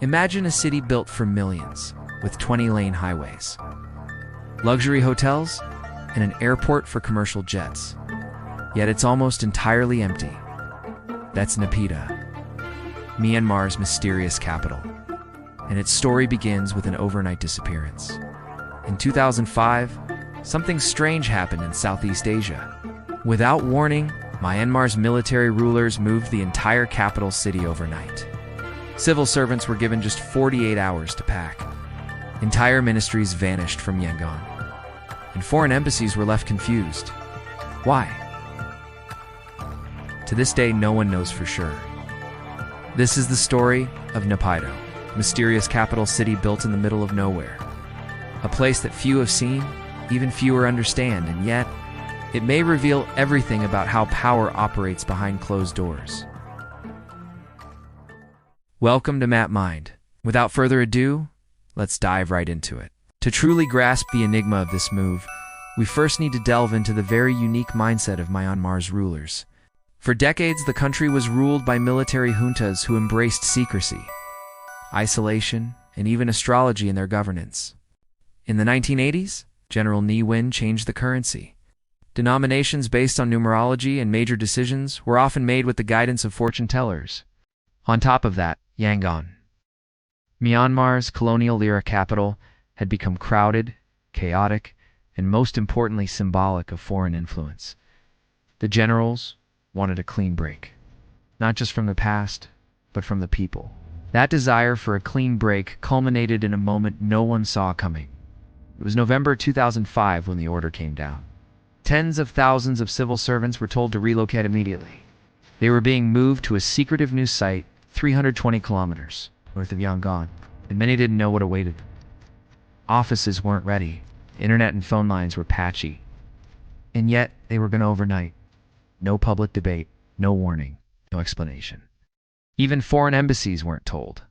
Imagine a city built for millions, with 20-lane highways, luxury hotels, and an airport for commercial jets. Yet it's almost entirely empty. That's Naypyidaw, Myanmar's mysterious capital. And its story begins with an overnight disappearance. In 2005, something strange happened in Southeast Asia. Without warning, Myanmar's military rulers moved the entire capital city overnight. Civil servants were given just 48 hours to pack. Entire ministries vanished from Yangon, and foreign embassies were left confused. Why? To this day, no one knows for sure. This is the story of Naypyidaw, mysterious capital city built in the middle of nowhere. A place that few have seen, even fewer understand, and yet, it may reveal everything about how power operates behind closed doors. Welcome to Map Mind. Without further ado, let's dive right into it. To truly grasp the enigma of this move, we first need to delve into the very unique mindset of Myanmar's rulers. For decades, the country was ruled by military juntas who embraced secrecy, isolation, and even astrology in their governance. In the 1980s, General Ne Win changed the currency. Denominations based on numerology and major decisions were often made with the guidance of fortune tellers. On top of that, Yangon, Myanmar's colonial-era capital, had become crowded, chaotic, and most importantly symbolic of foreign influence. The generals wanted a clean break, not just from the past, but from the people. That desire for a clean break culminated in a moment no one saw coming. It was November 2005 when the order came down. Tens of thousands of civil servants were told to relocate immediately. They were being moved to a secretive new site 320 kilometers north of Yangon, and many didn't know what awaited them. Offices weren't ready, internet and phone lines were patchy, and yet they were going to overnight. No public debate, no warning, no explanation. Even foreign embassies weren't told.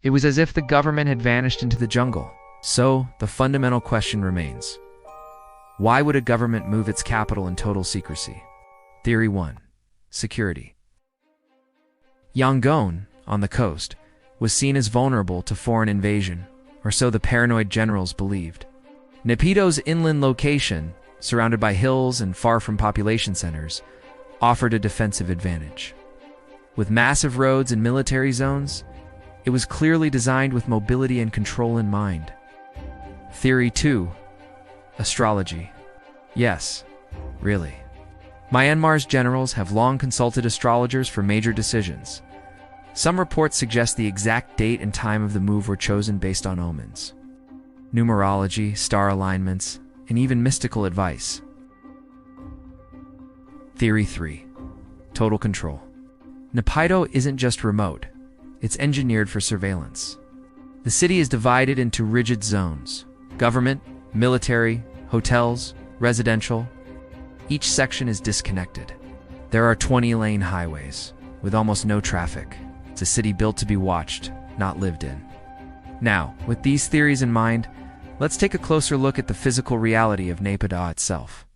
It was as if the government had vanished into the jungle. So, the fundamental question remains: why would a government move its capital in total secrecy? Theory 1. Security. Yangon, on the coast, was seen as vulnerable to foreign invasion, or so the paranoid generals believed. Naypyidaw's inland location, surrounded by hills and far from population centers, offered a defensive advantage. With massive roads and military zones, it was clearly designed with mobility and control in mind. Theory 2. Astrology. Yes, really. Myanmar's generals have long consulted astrologers for major decisions. Some reports suggest the exact date and time of the move were chosen based on omens, numerology, star alignments, and even mystical advice. Theory 3. Total control. Naypyidaw isn't just remote, it's engineered for surveillance. The city is divided into rigid zones: government, military, hotels, residential. Each section is disconnected. There are 20-lane highways, with almost no traffic. It's a city built to be watched, not lived in. Now, with these theories in mind, let's take a closer look at the physical reality of Naypyidaw itself.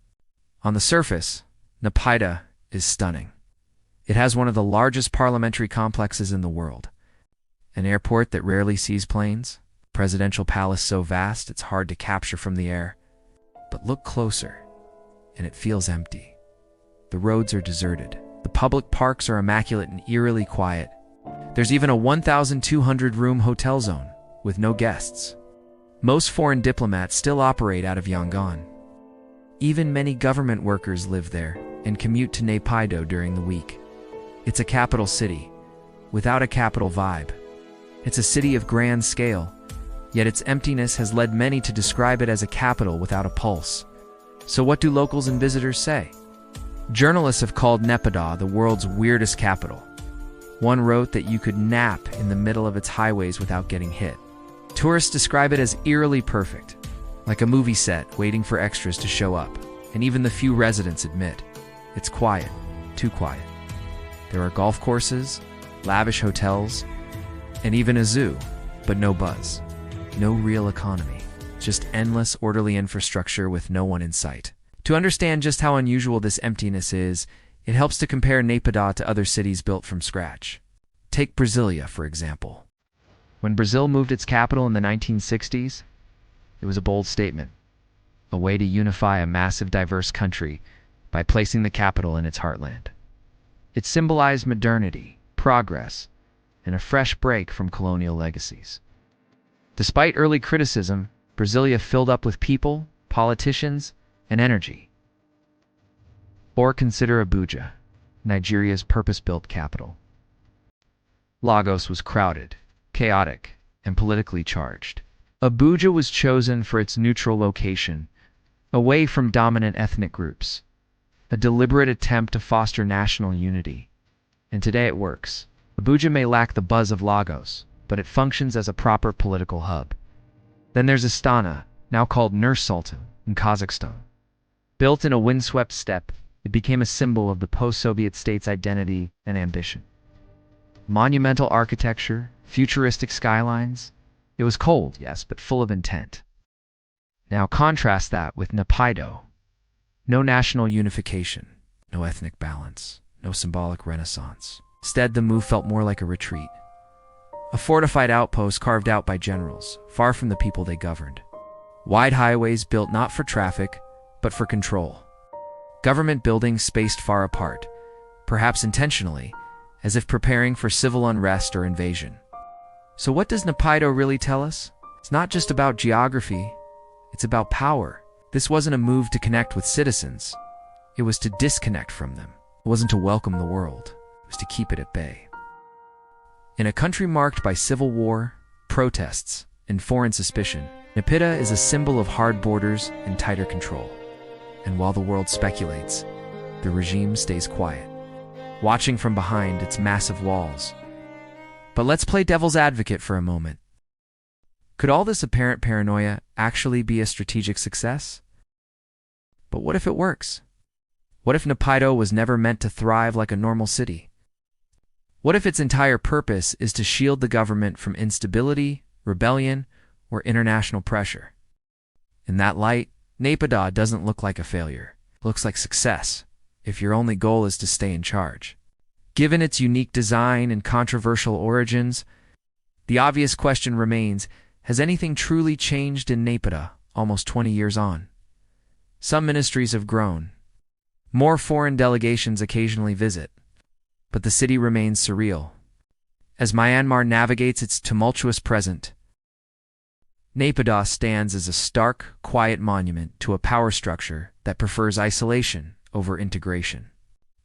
On the surface, Naypyidaw is stunning. It has one of the largest parliamentary complexes in the world, an airport that rarely sees planes, a presidential palace so vast it's hard to capture from the air. But look closer, and it feels empty. The roads are deserted. The public parks are immaculate and eerily quiet. There's even a 1,200-room hotel zone, with no guests. Most foreign diplomats still operate out of Yangon. Even many government workers live there and commute to Naypyidaw during the week. It's a capital city, without a capital vibe. It's a city of grand scale, yet its emptiness has led many to describe it as a capital without a pulse. So what do locals and visitors say? Journalists have called Naypyidaw the world's weirdest capital. One wrote that you could nap in the middle of its highways without getting hit. Tourists describe it as eerily perfect, like a movie set waiting for extras to show up. And even the few residents admit, it's quiet, too quiet. There are golf courses, lavish hotels, and even a zoo, but no buzz. No real economy. Just endless, orderly infrastructure with no one in sight. To understand just how unusual this emptiness is, it helps to compare Naypyidaw to other cities built from scratch. Take Brasilia, for example. When Brazil moved its capital in the 1960s, it was a bold statement, a way to unify a massive, diverse country by placing the capital in its heartland. It symbolized modernity, progress, and a fresh break from colonial legacies. Despite early criticism, Brasilia filled up with people, politicians, and energy. Or consider Abuja, Nigeria's purpose-built capital. Lagos was crowded, chaotic, and politically charged. Abuja was chosen for its neutral location, away from dominant ethnic groups, a deliberate attempt to foster national unity. And today it works. Abuja may lack the buzz of Lagos, but it functions as a proper political hub. Then there's Astana, now called Nur-Sultan, in Kazakhstan. Built in a windswept steppe, it became a symbol of the post-Soviet state's identity and ambition. Monumental architecture, futuristic skylines. It was cold, yes, but full of intent. Now contrast that with Naypyidaw. No national unification, no ethnic balance, no symbolic renaissance. Instead, the move felt more like a retreat. A fortified outpost carved out by generals, far from the people they governed. Wide highways built not for traffic, but for control. Government buildings spaced far apart, perhaps intentionally, as if preparing for civil unrest or invasion. So what does Naypyidaw really tell us? It's not just about geography, it's about power. This wasn't a move to connect with citizens. It was to disconnect from them. It wasn't to welcome the world. It was to keep it at bay. In a country marked by civil war, protests, and foreign suspicion, Naypyidaw is a symbol of hard borders and tighter control. And while the world speculates, the regime stays quiet, watching from behind its massive walls. But let's play devil's advocate for a moment. Could all this apparent paranoia actually be a strategic success? But what if it works? What if Naypyidaw was never meant to thrive like a normal city? What if its entire purpose is to shield the government from instability, rebellion, or international pressure? In that light, Naypyidaw doesn't look like a failure. It looks like success, if your only goal is to stay in charge. Given its unique design and controversial origins, the obvious question remains, has anything truly changed in Naypyidaw almost 20 years on? Some ministries have grown. More foreign delegations occasionally visit. But the city remains surreal. As Myanmar navigates its tumultuous present, Naypyidaw stands as a stark, quiet monument to a power structure that prefers isolation over integration.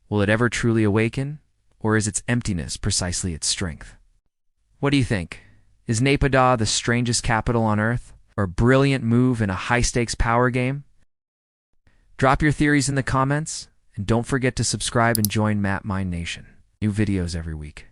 Will it ever truly awaken, or is its emptiness precisely its strength? What do you think? Is Naypyidaw the strangest capital on earth, or a brilliant move in a high-stakes power game? Drop your theories in the comments, and don't forget to subscribe and join Map Mind Nation. New videos every week.